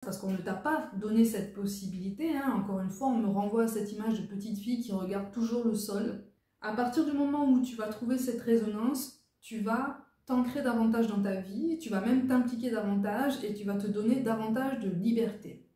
parce qu'on ne t'a pas donné cette possibilité. Hein. Encore une fois, on me renvoie à cette image de petite fille qui regarde toujours le sol. À partir du moment où tu vas trouver cette résonance, tu vas t'ancrer davantage dans ta vie, tu vas même t'impliquer davantage et tu vas te donner davantage de liberté.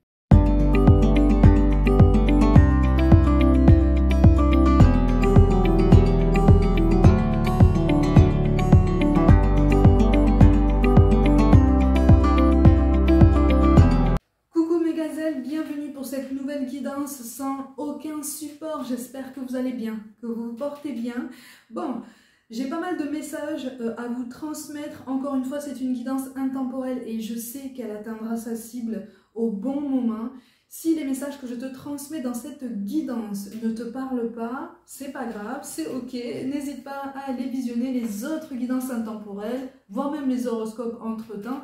Bienvenue pour cette nouvelle guidance sans aucun support. J'espère que vous allez bien, que vous vous portez bien. Bon, j'ai pas mal de messages à vous transmettre. Encore une fois, c'est une guidance intemporelle et je sais qu'elle atteindra sa cible au bon moment. Si les messages que je te transmets dans cette guidance ne te parlent pas, c'est pas grave, c'est ok. N'hésite pas à aller visionner les autres guidances intemporelles, voire même les horoscopes entre-temps.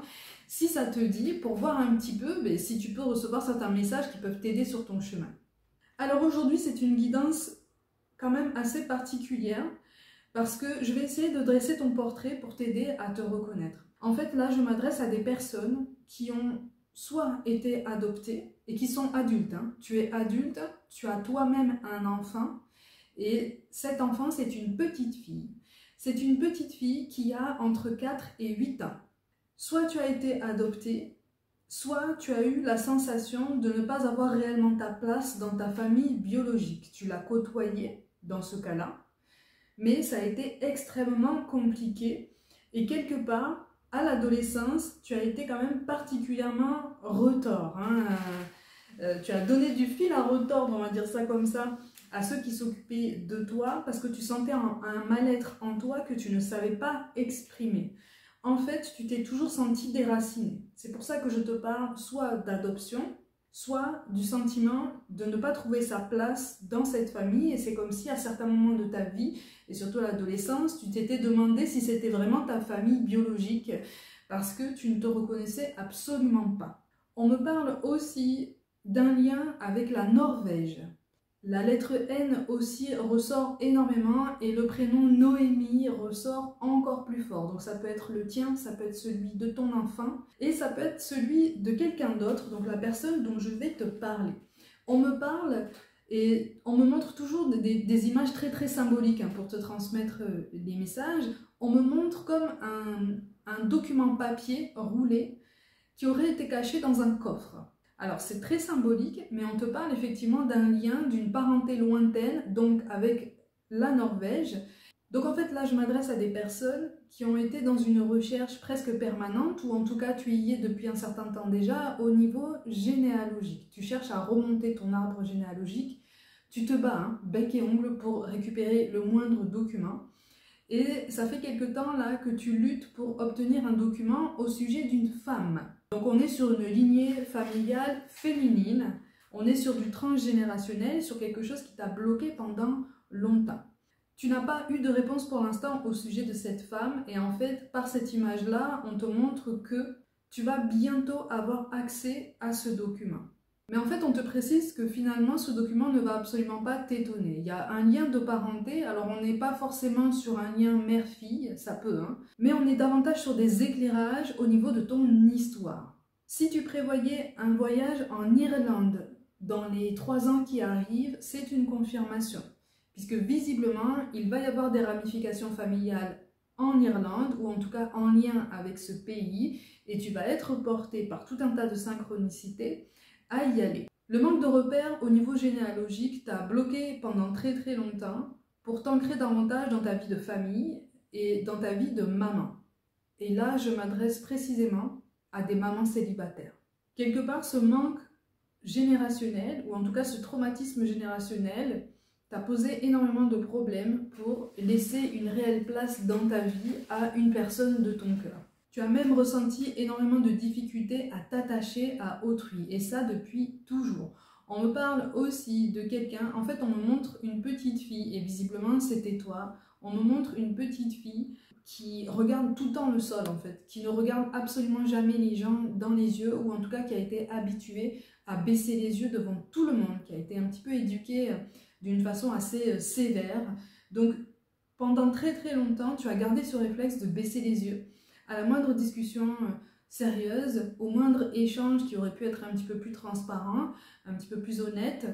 Si ça te dit, pour voir un petit peu si tu peux recevoir certains messages qui peuvent t'aider sur ton chemin. Alors aujourd'hui, c'est une guidance quand même assez particulière parce que je vais essayer de dresser ton portrait pour t'aider à te reconnaître. En fait, là, je m'adresse à des personnes qui ont soit été adoptées et qui sont adultes. Hein. Tu es adulte, tu as toi-même un enfant et cet enfant, c'est une petite fille. C'est une petite fille qui a entre 4 et 8 ans. Soit tu as été adopté, soit tu as eu la sensation de ne pas avoir réellement ta place dans ta famille biologique. Tu l'as côtoyé dans ce cas-là, mais ça a été extrêmement compliqué. Et quelque part, à l'adolescence, tu as été quand même particulièrement retors. Hein. Tu as donné du fil à retordre, on va dire ça comme ça, à ceux qui s'occupaient de toi parce que tu sentais un mal-être en toi que tu ne savais pas exprimer. En fait, tu t'es toujours senti déraciné. C'est pour ça que je te parle soit d'adoption, soit du sentiment de ne pas trouver sa place dans cette famille. Et c'est comme si à certains moments de ta vie, et surtout à l'adolescence, tu t'étais demandé si c'était vraiment ta famille biologique, parce que tu ne te reconnaissais absolument pas. On me parle aussi d'un lien avec la Norvège. La lettre N aussi ressort énormément et le prénom Noémie ressort encore plus fort. Donc ça peut être le tien, ça peut être celui de ton enfant et ça peut être celui de quelqu'un d'autre, donc la personne dont je vais te parler. On me parle et on me montre toujours des images très symboliques pour te transmettre les messages. On me montre comme un document papier roulé qui aurait été caché dans un coffre. Alors c'est très symbolique, mais on te parle effectivement d'un lien, d'une parenté lointaine, donc avec la Norvège. Donc en fait là je m'adresse à des personnes qui ont été dans une recherche presque permanente, ou en tout cas tu y es depuis un certain temps déjà, au niveau généalogique. Tu cherches à remonter ton arbre généalogique, tu te bats, bec et ongle, pour récupérer le moindre document. Et ça fait quelque temps là que tu luttes pour obtenir un document au sujet d'une femme. Donc on est sur une lignée familiale féminine, on est sur du transgénérationnel, sur quelque chose qui t'a bloqué pendant longtemps. Tu n'as pas eu de réponse pour l'instant au sujet de cette femme et en fait par cette image-là, on te montre que tu vas bientôt avoir accès à ce document. Mais en fait, on te précise que finalement, ce document ne va absolument pas t'étonner. Il y a un lien de parenté, alors on n'est pas forcément sur un lien mère-fille, ça peut, mais on est davantage sur des éclairages au niveau de ton histoire. Si tu prévoyais un voyage en Irlande dans les 3 ans qui arrivent, c'est une confirmation. Puisque visiblement, il va y avoir des ramifications familiales en Irlande, ou en tout cas en lien avec ce pays, et tu vas être porté par tout un tas de synchronicités à y aller. Le manque de repères au niveau généalogique t'a bloqué pendant très longtemps pour t'ancrer davantage dans ta vie de famille et dans ta vie de maman. Et là, je m'adresse précisément à des mamans célibataires. Quelque part, ce manque générationnel, ou en tout cas ce traumatisme générationnel, t'a posé énormément de problèmes pour laisser une réelle place dans ta vie à une personne de ton cœur. Tu as même ressenti énormément de difficultés à t'attacher à autrui, et ça depuis toujours. On me parle aussi de quelqu'un, en fait on me montre une petite fille, et visiblement c'était toi, on me montre une petite fille qui regarde tout le temps le sol en fait, qui ne regarde absolument jamais les gens dans les yeux, ou en tout cas qui a été habituée à baisser les yeux devant tout le monde, qui a été un petit peu éduquée d'une façon assez sévère. Donc pendant très longtemps, tu as gardé ce réflexe de baisser les yeux. À la moindre discussion, sérieuse, au moindre échange qui aurait pu être un petit peu plus transparent, un petit peu plus honnête,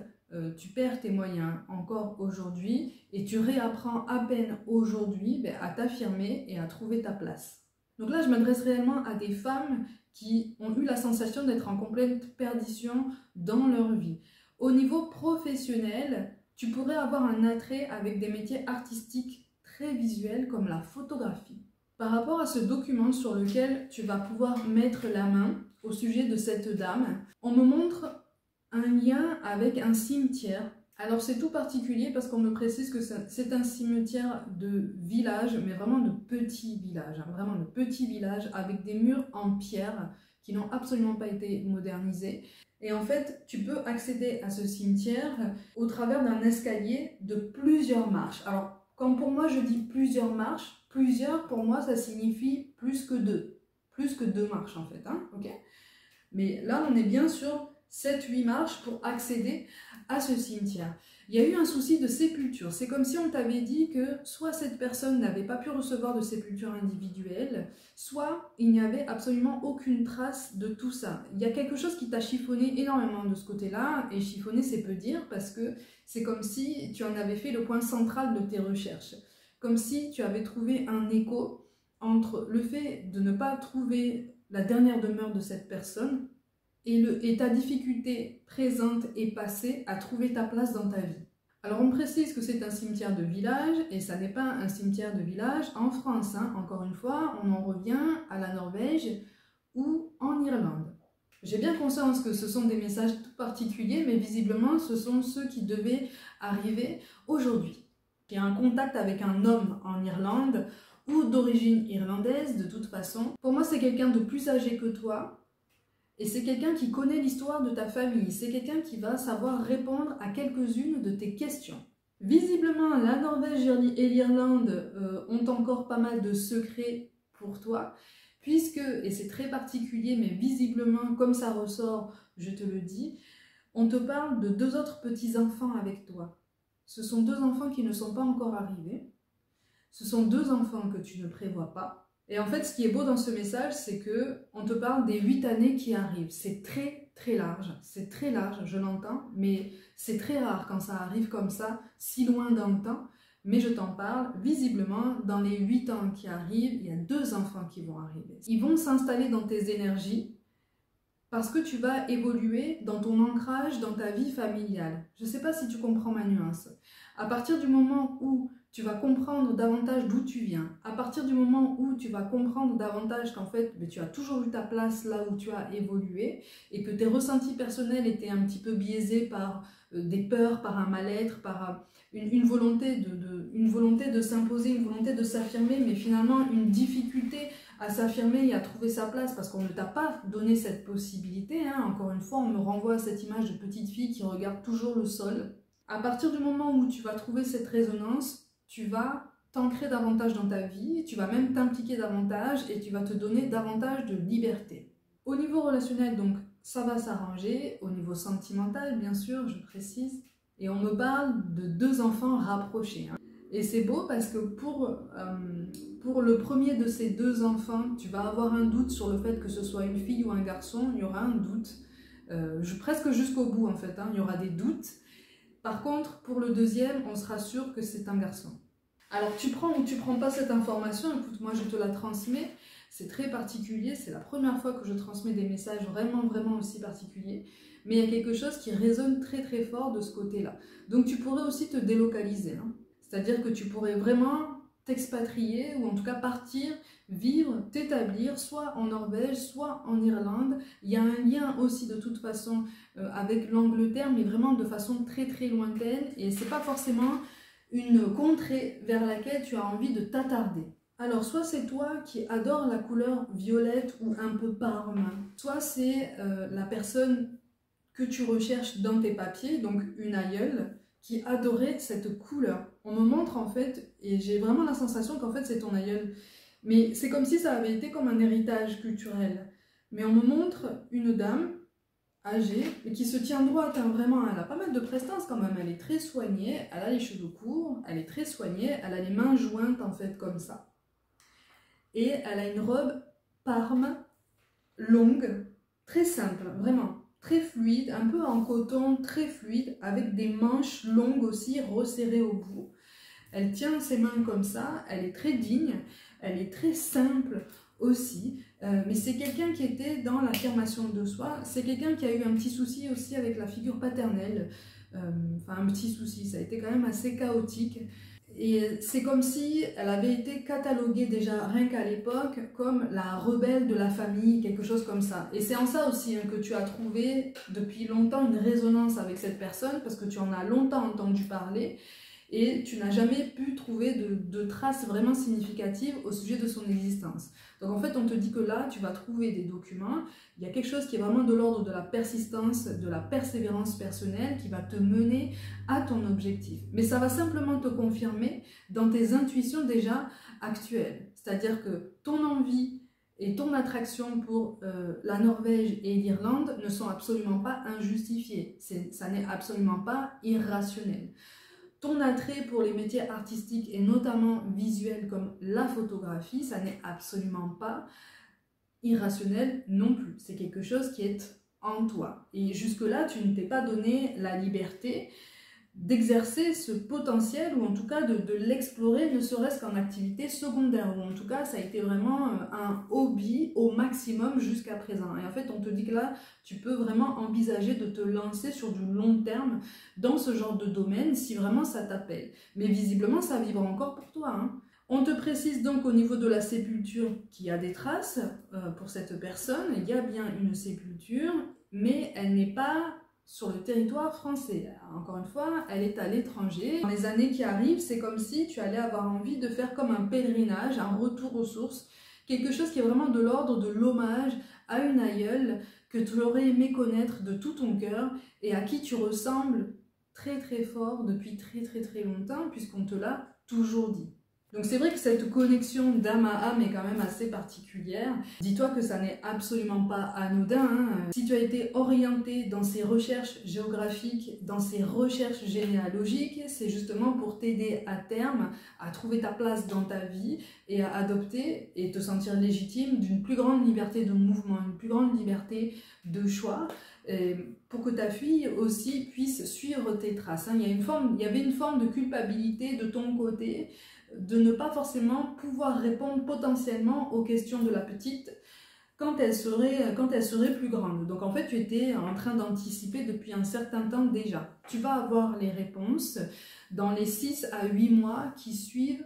tu perds tes moyens encore aujourd'hui et tu réapprends à peine aujourd'hui à t'affirmer et à trouver ta place. Donc là, je m'adresse réellement à des femmes qui ont eu la sensation d'être en complète perdition dans leur vie. Au niveau professionnel, tu pourrais avoir un attrait avec des métiers artistiques très visuels comme la photographie. Par rapport à ce document sur lequel tu vas pouvoir mettre la main au sujet de cette dame, on me montre un lien avec un cimetière. Alors c'est tout particulier parce qu'on me précise que c'est un cimetière de village, mais vraiment de petits villages, hein, vraiment de petits villages avec des murs en pierre qui n'ont absolument pas été modernisés. Et en fait, tu peux accéder à ce cimetière au travers d'un escalier de plusieurs marches. Alors, quand pour moi je dis plusieurs marches, plusieurs pour moi ça signifie plus que deux marches en fait, hein, ok. Mais là on est bien sur 7-8 marches pour accéder à ce cimetière. Il y a eu un souci de sépulture. C'est comme si on t'avait dit que soit cette personne n'avait pas pu recevoir de sépulture individuelle, soit il n'y avait absolument aucune trace de tout ça. Il y a quelque chose qui t'a chiffonné énormément de ce côté-là, et chiffonné c'est peu dire parce que c'est comme si tu en avais fait le point central de tes recherches. Comme si tu avais trouvé un écho entre le fait de ne pas trouver la dernière demeure de cette personne et ta difficulté présente et passée à trouver ta place dans ta vie. Alors on précise que c'est un cimetière de village et ça n'est pas un cimetière de village en France, hein. Encore une fois, on en revient à la Norvège ou en Irlande. J'ai bien conscience que ce sont des messages tout particuliers, mais visiblement ce sont ceux qui devaient arriver aujourd'hui. J'ai un contact avec un homme en Irlande ou d'origine irlandaise de toute façon. Pour moi c'est quelqu'un de plus âgé que toi. Et c'est quelqu'un qui connaît l'histoire de ta famille, c'est quelqu'un qui va savoir répondre à quelques-unes de tes questions. Visiblement, la Norvège et l'Irlande ont encore pas mal de secrets pour toi, puisque, et c'est très particulier, mais visiblement, comme ça ressort, je te le dis, on te parle de 2 autres petits-enfants avec toi. Ce sont 2 enfants qui ne sont pas encore arrivés, ce sont 2 enfants que tu ne prévois pas. Et en fait, ce qui est beau dans ce message, c'est que on te parle des 8 années qui arrivent. C'est très large, je l'entends, mais c'est très rare quand ça arrive comme ça, si loin dans le temps. Mais je t'en parle, visiblement, dans les 8 ans qui arrivent, il y a 2 enfants qui vont arriver. Ils vont s'installer dans tes énergies parce que tu vas évoluer dans ton ancrage, dans ta vie familiale. Je ne sais pas si tu comprends ma nuance. À partir du moment où tu vas comprendre davantage d'où tu viens, à partir du moment où tu vas comprendre davantage qu'en fait, tu as toujours eu ta place là où tu as évolué et que tes ressentis personnels étaient un petit peu biaisés par des peurs, par un mal-être, par une volonté de s'imposer, une volonté de s'affirmer, mais finalement une difficulté à s'affirmer et à trouver sa place parce qu'on ne t'a pas donné cette possibilité, hein. Encore une fois, on me renvoie à cette image de petite fille qui regarde toujours le sol. À partir du moment où tu vas trouver cette résonance, tu vas t'ancrer davantage dans ta vie, tu vas même t'impliquer davantage et tu vas te donner davantage de liberté. Au niveau relationnel, donc, ça va s'arranger. Au niveau sentimental, bien sûr, je précise. Et on me parle de 2 enfants rapprochés, hein. Et c'est beau parce que pour le premier de ces 2 enfants, tu vas avoir un doute sur le fait que ce soit une fille ou un garçon. Il y aura un doute, presque jusqu'au bout en fait, hein, il y aura des doutes. Par contre, pour le deuxième, on sera sûr que c'est un garçon. Alors, tu prends ou tu prends pas cette information, écoute, moi je te la transmets, c'est très particulier, c'est la première fois que je transmets des messages vraiment aussi particuliers, mais il y a quelque chose qui résonne très fort de ce côté-là. Donc tu pourrais aussi te délocaliser, hein. C'est-à-dire que tu pourrais vraiment t'expatrier, ou en tout cas partir, vivre, t'établir, soit en Norvège, soit en Irlande. Il y a un lien aussi de toute façon avec l'Angleterre, mais vraiment de façon très lointaine, et c'est pas forcément une contrée vers laquelle tu as envie de t'attarder. Alors soit c'est toi qui adore la couleur violette ou un peu parme, soit c'est la personne que tu recherches dans tes papiers, donc une aïeule, qui adorait cette couleur. On me montre en fait, et j'ai vraiment la sensation qu'en fait c'est ton aïeul, mais c'est comme si ça avait été comme un héritage culturel. Mais on me montre une dame âgée, mais qui se tient droite, hein, vraiment, elle a pas mal de prestance quand même, elle est très soignée, elle a les cheveux courts, elle est très soignée, elle a les mains jointes en fait comme ça. Et elle a une robe parme longue, très simple, vraiment, très fluide, un peu en coton, très fluide, avec des manches longues aussi, resserrées au bout. Elle tient ses mains comme ça, elle est très digne, elle est très simple aussi, mais c'est quelqu'un qui était dans l'affirmation de soi, c'est quelqu'un qui a eu un petit souci aussi avec la figure paternelle, enfin un petit souci, ça a été quand même assez chaotique. Et c'est comme si elle avait été cataloguée déjà, rien qu'à l'époque, comme la rebelle de la famille, quelque chose comme ça. Et c'est en ça aussi que tu as trouvé depuis longtemps une résonance avec cette personne, parce que tu en as longtemps entendu parler, et tu n'as jamais pu trouver de traces vraiment significatives au sujet de son existence. Donc en fait, on te dit que là, tu vas trouver des documents, il y a quelque chose qui est vraiment de l'ordre de la persistance, de la persévérance personnelle qui va te mener à ton objectif. Mais ça va simplement te confirmer dans tes intuitions déjà actuelles. C'est-à-dire que ton envie et ton attraction pour la Norvège et l'Irlande ne sont absolument pas injustifiées. Ça n'est absolument pas irrationnel. Ton attrait pour les métiers artistiques et notamment visuels comme la photographie, ça n'est absolument pas irrationnel non plus. C'est quelque chose qui est en toi. Et jusque-là, tu ne t'es pas donné la liberté d'exercer ce potentiel, ou en tout cas de l'explorer, ne serait-ce qu'en activité secondaire, ou en tout cas ça a été vraiment un hobby au maximum jusqu'à présent. Et en fait on te dit que là tu peux vraiment envisager de te lancer sur du long terme dans ce genre de domaine si vraiment ça t'appelle. Mais visiblement ça vibre encore pour toi, hein. On te précise donc au niveau de la sépulture qu'il y a des traces pour cette personne, il y a bien une sépulture, mais elle n'est pas sur le territoire français. Encore une fois, elle est à l'étranger. Dans les années qui arrivent, c'est comme si tu allais avoir envie de faire comme un pèlerinage, un retour aux sources, quelque chose qui est vraiment de l'ordre de l'hommage à une aïeule que tu aurais aimé connaître de tout ton cœur et à qui tu ressembles très très fort depuis très très très longtemps, puisqu'on te l'a toujours dit. Donc c'est vrai que cette connexion d'âme à âme est quand même assez particulière. Dis-toi que ça n'est absolument pas anodin, hein. Si tu as été orienté dans ces recherches géographiques, dans ces recherches généalogiques, c'est justement pour t'aider à terme à trouver ta place dans ta vie et à adopter et te sentir légitime d'une plus grande liberté de mouvement, une plus grande liberté de choix, pour que ta fille aussi puisse suivre tes traces, hein. Il y avait une forme de culpabilité de ton côté, de ne pas forcément pouvoir répondre potentiellement aux questions de la petite quand elle serait plus grande. Donc en fait, tu étais en train d'anticiper depuis un certain temps déjà. Tu vas avoir les réponses dans les 6 à 8 mois qui suivent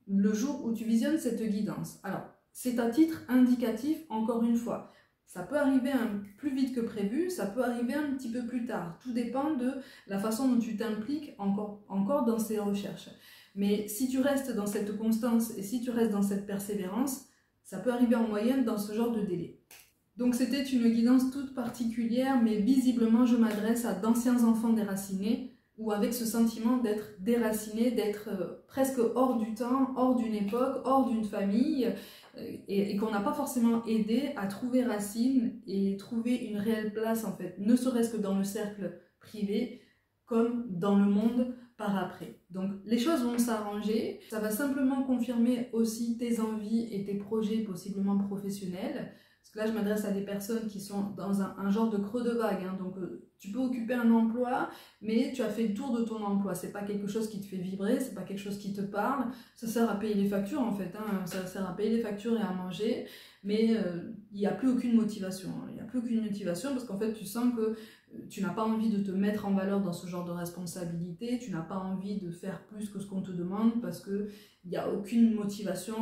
le jour où tu visionnes cette guidance. Alors, c'est à titre indicatif, encore une fois. Ça peut arriver plus vite que prévu, ça peut arriver un petit peu plus tard. Tout dépend de la façon dont tu t'impliques encore dans ces recherches. Mais si tu restes dans cette constance et si tu restes dans cette persévérance, ça peut arriver en moyenne dans ce genre de délai. Donc c'était une guidance toute particulière, mais visiblement je m'adresse à d'anciens enfants déracinés, ou avec ce sentiment d'être déraciné, d'être presque hors du temps, hors d'une époque, hors d'une famille, et qu'on n'a pas forcément aidé à trouver racine et trouver une réelle place en fait, ne serait-ce que dans le cercle privé, comme dans le monde par après. Donc les choses vont s'arranger, ça va simplement confirmer aussi tes envies et tes projets possiblement professionnels, parce que là je m'adresse à des personnes qui sont dans un genre de creux de vague, hein. Donc tu peux occuper un emploi, mais tu as fait le tour de ton emploi, c'est pas quelque chose qui te fait vibrer, c'est pas quelque chose qui te parle, ça sert à payer les factures en fait, hein. Ça sert à payer les factures et à manger, mais il n'y a plus aucune motivation, hein. Il n'y a plus aucune motivation parce qu'en fait tu sens que tu n'as pas envie de te mettre en valeur dans ce genre de responsabilité, tu n'as pas envie de faire plus que ce qu'on te demande parce qu'il n'y a aucune motivation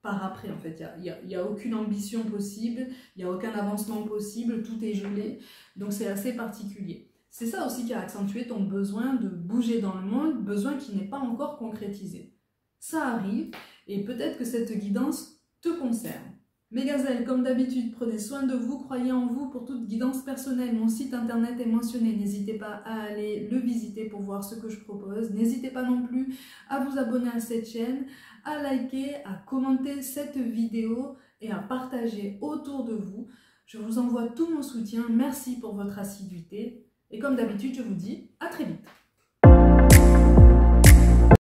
par après en fait, il y a aucune ambition possible, il n'y a aucun avancement possible, tout est gelé, donc c'est assez particulier. C'est ça aussi qui a accentué ton besoin de bouger dans le monde, besoin qui n'est pas encore concrétisé. Ça arrive et peut-être que cette guidance te concerne. Mes gazelles, comme d'habitude, prenez soin de vous, croyez en vous pour toute guidance personnelle. Mon site internet est mentionné, n'hésitez pas à aller le visiter pour voir ce que je propose. N'hésitez pas non plus à vous abonner à cette chaîne, à liker, à commenter cette vidéo et à partager autour de vous. Je vous envoie tout mon soutien, merci pour votre assiduité et comme d'habitude, je vous dis à très vite.